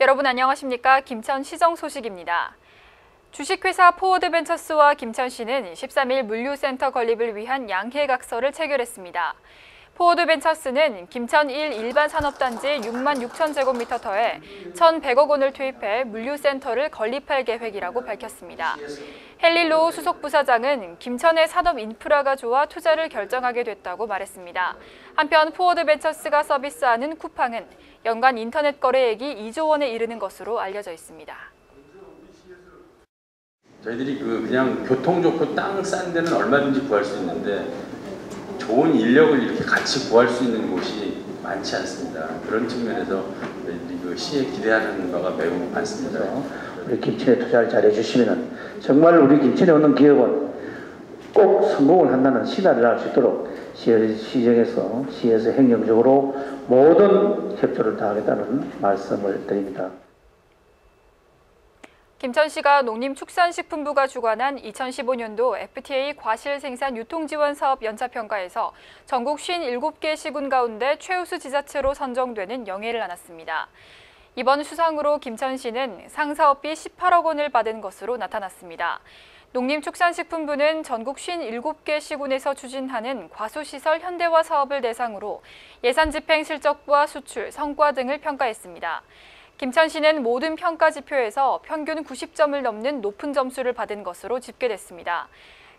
여러분 안녕하십니까? 김천시정 소식입니다. 주식회사 포워드벤처스와 김천시는 13일 물류센터 건립을 위한 양해각서를 체결했습니다. 포워드벤처스는 김천 1 일반 산업단지 6만 6천 제곱미터터에 1,100억 원을 투입해 물류센터를 건립할 계획이라고 밝혔습니다. 헨리로 수석부사장은 김천의 산업 인프라가 좋아 투자를 결정하게 됐다고 말했습니다. 한편 포워드벤처스가 서비스하는 쿠팡은 연간 인터넷 거래액이 2조 원에 이르는 것으로 알려져 있습니다. 저희들이 그냥 교통 좋고 땅 싼 데는 얼마든지 구할 수 있는데 좋은 인력을 이렇게 같이 구할 수 있는 곳이 많지 않습니다. 그런 측면에서 저희들이 시에 기대하는 바가 매우 많습니다. 우리 김천에 투자를 잘 해주시면 정말 우리 김천에 오는 기업은 꼭 성공을 한다는 신화를 할 수 있도록 시에서 행정적으로 모든 협조를 다하겠다는 말씀을 드립니다. 김천시가 농림축산식품부가 주관한 2015년도 FTA 과실 생산 유통지원 사업 연차평가에서 전국 57개 시군 가운데 최우수 지자체로 선정되는 영예를 안았습니다. 이번 수상으로 김천시는 상사업비 18억 원을 받은 것으로 나타났습니다. 농림축산식품부는 전국 57개 시군에서 추진하는 과수시설 현대화 사업을 대상으로 예산 집행 실적과 수출, 성과 등을 평가했습니다. 김천시는 모든 평가 지표에서 평균 90점을 넘는 높은 점수를 받은 것으로 집계됐습니다.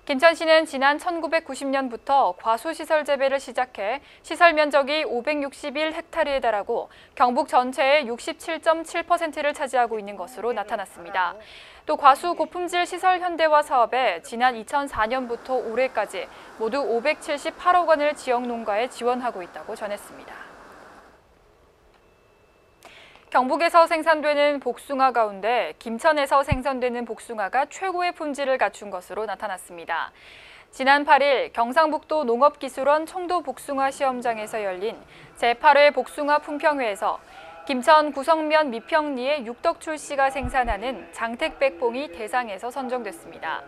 김천시는 지난 1990년부터 과수시설 재배를 시작해 시설 면적이 561헥타르에 달하고 경북 전체의 67.7%를 차지하고 있는 것으로 나타났습니다. 또 과수 고품질 시설 현대화 사업에 지난 2004년부터 올해까지 모두 578억 원을 지역 농가에 지원하고 있다고 전했습니다. 경북에서 생산되는 복숭아 가운데 김천에서 생산되는 복숭아가 최고의 품질을 갖춘 것으로 나타났습니다. 지난 8일 경상북도 농업기술원 청도 복숭아 시험장에서 열린 제8회 복숭아 품평회에서 김천 구성면 미평리의 육덕 출시가 생산하는 장택백봉이 대상에서 선정됐습니다.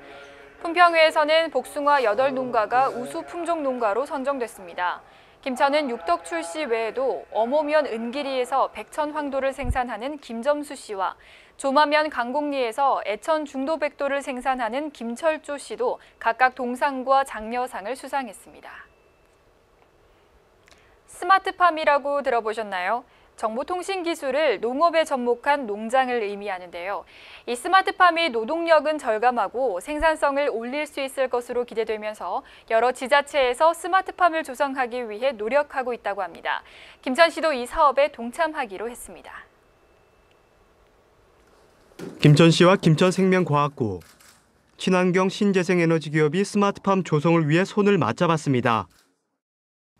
품평회에서는 복숭아 8농가가 우수 품종 농가로 선정됐습니다. 김천은 육덕 출시 외에도 어모면 은기리에서 백천 황도를 생산하는 김점수 씨와 조마면 강곡리에서 애천 중도백도를 생산하는 김철조 씨도 각각 동상과 장려상을 수상했습니다. 스마트팜이라고 들어보셨나요? 정보통신 기술을 농업에 접목한 농장을 의미하는데요. 이 스마트팜이 노동력은 절감하고 생산성을 올릴 수 있을 것으로 기대되면서 여러 지자체에서 스마트팜을 조성하기 위해 노력하고 있다고 합니다. 김천시도 이 사업에 동참하기로 했습니다. 김천시와 김천생명과학고, 친환경 신재생에너지 기업이 스마트팜 조성을 위해 손을 맞잡았습니다.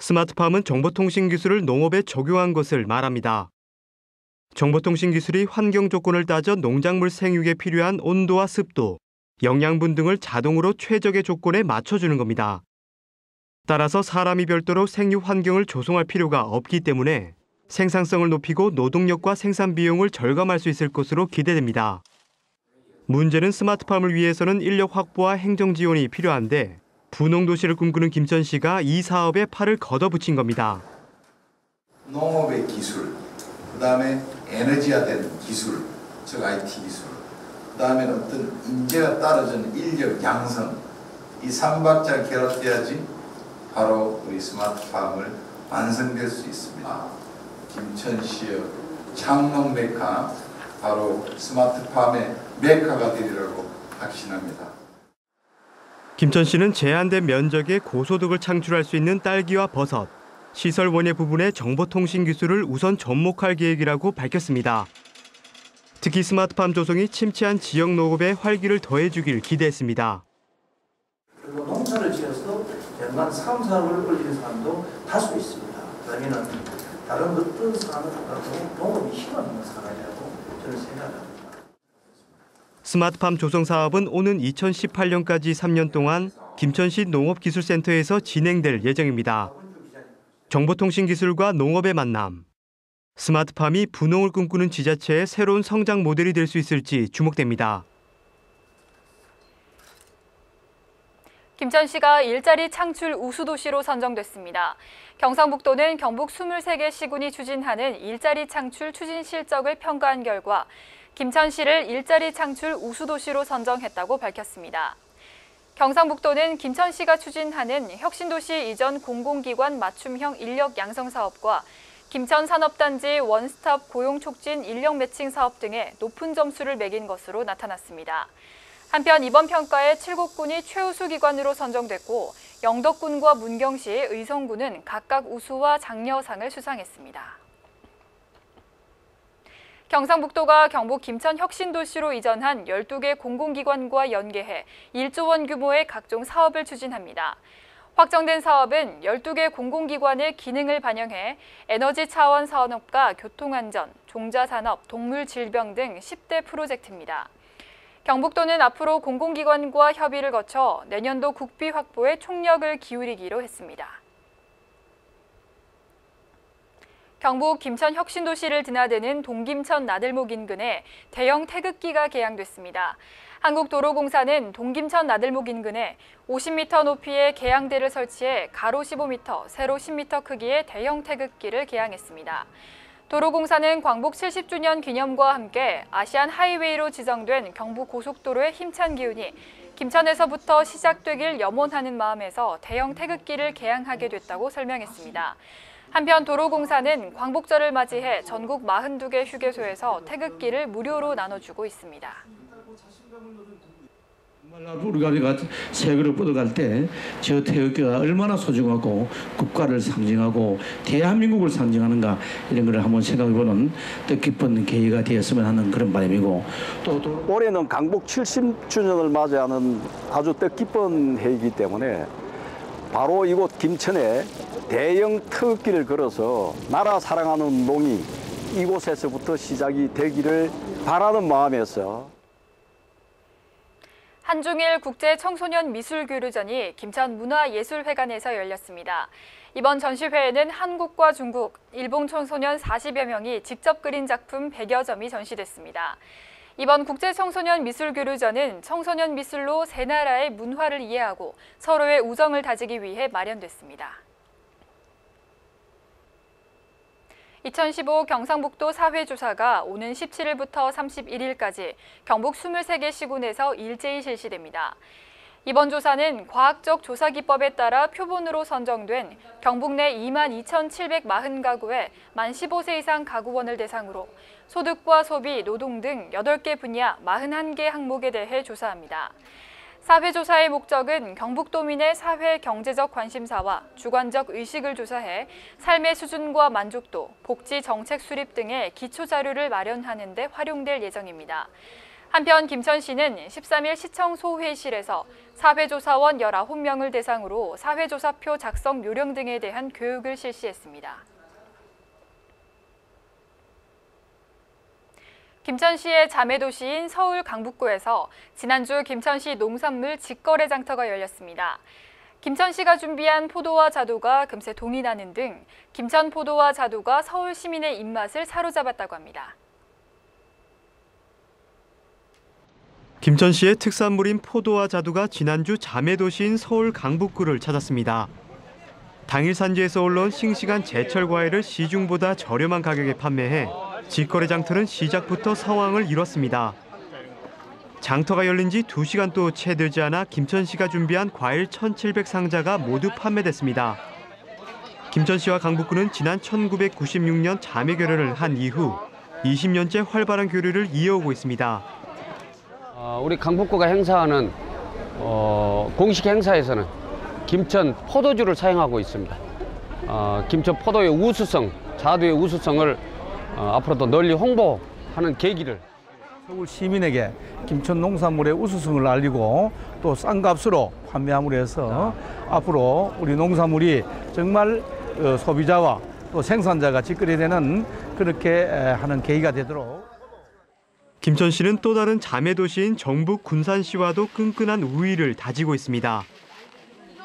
스마트팜은 정보통신 기술을 농업에 적용한 것을 말합니다. 정보통신 기술이 환경 조건을 따져 농작물 생육에 필요한 온도와 습도, 영양분 등을 자동으로 최적의 조건에 맞춰주는 겁니다. 따라서 사람이 별도로 생육 환경을 조성할 필요가 없기 때문에 생산성을 높이고 노동력과 생산 비용을 절감할 수 있을 것으로 기대됩니다. 문제는 스마트팜을 위해서는 인력 확보와 행정 지원이 필요한데 분홍도시를 꿈꾸는 김천시가 이 사업에 팔을 걷어붙인 겁니다. 농업의 기술, 그다음에 에너지화된 기술, 즉 IT 기술, 그다음에 어떤 인재가 따라주는 인력 양성, 이 3박자 결합돼야지 바로 우리 스마트팜을 완성될 수 있습니다. 김천시의 창농 메카, 바로 스마트팜의 메카가 되리라고 확신합니다. 김천시는 제한된 면적에 고소득을 창출할 수 있는 딸기와 버섯, 시설 원예 부분의 정보통신 기술을 우선 접목할 계획이라고 밝혔습니다. 특히 스마트팜 조성이 침체한 지역 농업에 활기를 더해주길 기대했습니다. 그리고 농사를 지어서 연간 상사업을 올리는 사람도 다수 있습니다. 그러면 다른 어떤 산업보다도 농업이 힘없는 산업이라고 저는 생각합니다. 스마트팜 조성 사업은 오는 2018년까지 3년 동안 김천시 농업기술센터에서 진행될 예정입니다. 정보통신 기술과 농업의 만남. 스마트팜이 분홍을 꿈꾸는 지자체의 새로운 성장 모델이 될 수 있을지 주목됩니다. 김천시가 일자리 창출 우수도시로 선정됐습니다. 경상북도는 경북 23개 시군이 추진하는 일자리 창출 추진 실적을 평가한 결과 김천시를 일자리 창출 우수도시로 선정했다고 밝혔습니다. 경상북도는 김천시가 추진하는 혁신도시 이전 공공기관 맞춤형 인력 양성 사업과 김천산업단지 원스톱 고용촉진 인력 매칭 사업 등에 높은 점수를 매긴 것으로 나타났습니다. 한편 이번 평가에 칠곡군이 최우수 기관으로 선정됐고 영덕군과 문경시, 의성군은 각각 우수와 장려상을 수상했습니다. 경상북도가 경북 김천 혁신도시로 이전한 12개 공공기관과 연계해 1조 원 규모의 각종 사업을 추진합니다. 확정된 사업은 12개 공공기관의 기능을 반영해 에너지 차원 산업과 교통안전, 종자산업, 동물질병 등 10대 프로젝트입니다. 경북도는 앞으로 공공기관과 협의를 거쳐 내년도 국비 확보에 총력을 기울이기로 했습니다. 경북 김천 혁신도시를 드나드는 동김천 나들목 인근에 대형 태극기가 개양됐습니다. 한국도로공사는 동김천 나들목 인근에 50m 높이의 개양대를 설치해 가로 15m, 세로 10m 크기의 대형 태극기를 개양했습니다. 도로공사는 광복 70주년 기념과 함께 아시안 하이웨이로 지정된 경부 고속도로의 힘찬 기운이 김천에서부터 시작되길 염원하는 마음에서 대형 태극기를 개양하게 됐다고 설명했습니다. 한편 도로공사는 광복절을 맞이해 전국 42개 휴게소에서 태극기를 무료로 나눠주고 있습니다. 우리가 새 그릇 뻗어갈 때 저 태극기가 얼마나 소중하고 국가를 상징하고 대한민국을 상징하는가 이런 걸 한번 생각해보는 뜻깊은 계기가 되었으면 하는 그런 바람이고 또 올해는 광복 70주년을 맞이하는 아주 뜻깊은 해이기 때문에 바로 이곳 김천에 대형 태극기를 걸어서 나라 사랑하는 운동이 이곳에서부터 시작이 되기를 바라는 마음에서 한중일 국제청소년 미술교류전이 김천문화예술회관에서 열렸습니다. 이번 전시회에는 한국과 중국, 일본 청소년 40여 명이 직접 그린 작품 100여 점이 전시됐습니다. 이번 국제청소년 미술교류전은 청소년 미술로 세 나라의 문화를 이해하고 서로의 우정을 다지기 위해 마련됐습니다. 2015 경상북도 사회조사가 오는 17일부터 31일까지 경북 23개 시군에서 일제히 실시됩니다. 이번 조사는 과학적 조사기법에 따라 표본으로 선정된 경북 내 22,740가구의 만 15세 이상 가구원을 대상으로 소득과 소비, 노동 등 8개 분야 41개 항목에 대해 조사합니다. 사회조사의 목적은 경북도민의 사회 경제적 관심사와 주관적 의식을 조사해 삶의 수준과 만족도, 복지 정책 수립 등의 기초 자료를 마련하는 데 활용될 예정입니다. 한편 김천시는 13일 시청 소회의실에서 사회조사원 19명을 대상으로 사회조사표 작성 요령 등에 대한 교육을 실시했습니다. 김천시의 자매도시인 서울 강북구에서 지난주 김천시 농산물 직거래 장터가 열렸습니다. 김천시가 준비한 포도와 자두가 금세 동이 나는 등 김천 포도와 자두가 서울 시민의 입맛을 사로잡았다고 합니다. 김천시의 특산물인 포도와 자두가 지난주 자매도시인 서울 강북구를 찾았습니다. 당일 산지에서 올라온 싱싱한 제철 과일을 시중보다 저렴한 가격에 판매해 직거래 장터는 시작부터 성황을 이뤘습니다. 장터가 열린 지 2시간도 채 되지 않아 김천시가 준비한 과일 1,700상자가 모두 판매됐습니다. 김천시와 강북구는 지난 1996년 자매 결연을 한 이후 20년째 활발한 교류를 이어오고 있습니다. 우리 강북구가 행사하는 공식 행사에서는 김천 포도주를 사용하고 있습니다. 김천 포도의 우수성, 자두의 우수성을 앞으로도 널리 홍보하는 계기를 서울 시민에게 김천 농산물의 우수성을 알리고 또 싼 값으로 판매함으로 해서 앞으로 우리 농산물이 정말 소비자와 또 생산자가 직거래되는 그렇게 하는 계기가 되도록. 김천시는 또 다른 자매도시인 정북 군산시와도 끈끈한 우위를 다지고 있습니다.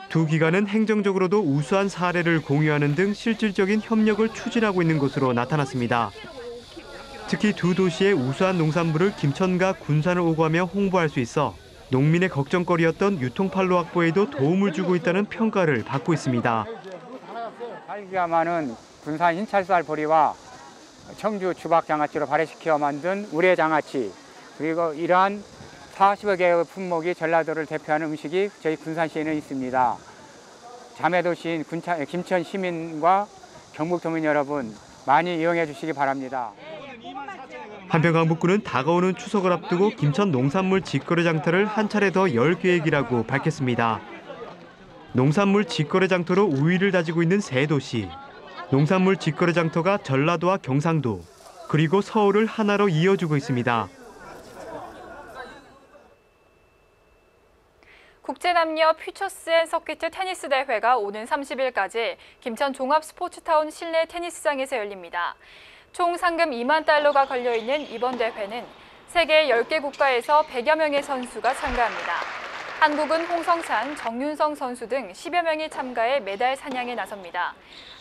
두 기관은 행정적으로도 우수한 사례를 공유하는 등 실질적인 협력을 추진하고 있는 것으로 나타났습니다. 특히 두 도시의 우수한 농산물을 김천과 군산을 오가며 홍보할 수 있어 농민의 걱정거리였던 유통판로 확보에도 도움을 주고 있다는 평가를 받고 있습니다. 딸기가 많은 군산 흰찰쌀 보리와 청주 주박 장아찌로 발효시켜 만든 우레 장아찌, 그리고 이러한 40여 개의 품목이 전라도를 대표하는 음식이 저희 군산시에는 있습니다. 자매도시인 김천 시민과 경북도민 여러분, 많이 이용해 주시기 바랍니다. 한편 강북구는 다가오는 추석을 앞두고 김천 농산물 직거래 장터를 한 차례 더 열 계획이라고 밝혔습니다. 농산물 직거래 장터로 우위를 다지고 있는 세 도시. 농산물 직거래 장터가 전라도와 경상도, 그리고 서울을 하나로 이어주고 있습니다. 국제남녀 퓨처스 앤 서키트 테니스 대회가 오는 30일까지 김천 종합스포츠타운 실내 테니스장에서 열립니다. 총 상금 2만 달러가 걸려있는 이번 대회는 세계 10개 국가에서 100여 명의 선수가 참가합니다. 한국은 홍성찬, 정윤성 선수 등 10여 명이 참가해 메달 사냥에 나섭니다.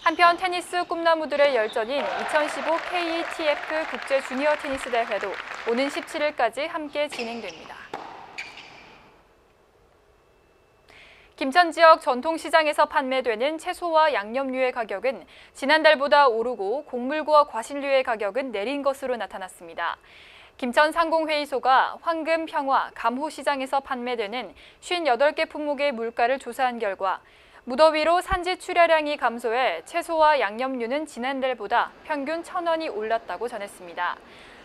한편 테니스 꿈나무들의 열전인 2015 KETF 국제 주니어 테니스 대회도 오는 17일까지 함께 진행됩니다. 김천 지역 전통시장에서 판매되는 채소와 양념류의 가격은 지난달보다 오르고 곡물과 과실류의 가격은 내린 것으로 나타났습니다. 김천 상공회의소가 황금, 평화, 감호 시장에서 판매되는 58개 품목의 물가를 조사한 결과 무더위로 산지 출하량이 감소해 채소와 양념류는 지난달보다 평균 1,000원이 올랐다고 전했습니다.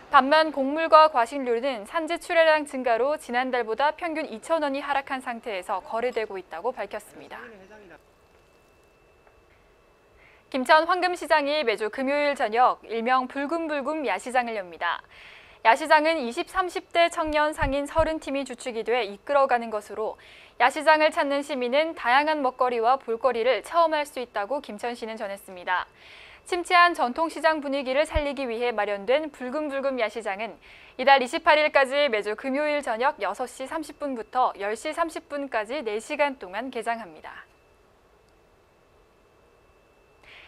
반면 곡물과 과식류는 산지 출하량 증가로 지난달보다 평균 2,000원이 하락한 상태에서 거래되고 있다고 밝혔습니다. 김천 황금시장이 매주 금요일 저녁 일명 불금불금 야시장을 엽니다. 야시장은 20, 30대 청년 상인 30팀이 주축이 돼 이끌어가는 것으로 야시장을 찾는 시민은 다양한 먹거리와 볼거리를 체험할 수 있다고 김천시는 전했습니다. 침체한 전통시장 분위기를 살리기 위해 마련된 불금불금 야시장은 이달 28일까지 매주 금요일 저녁 6시 30분부터 10시 30분까지 4시간 동안 개장합니다.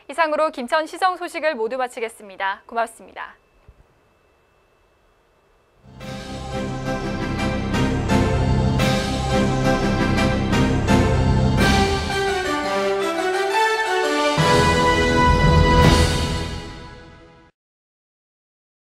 이상으로 김천 시정 소식을 모두 마치겠습니다. 고맙습니다.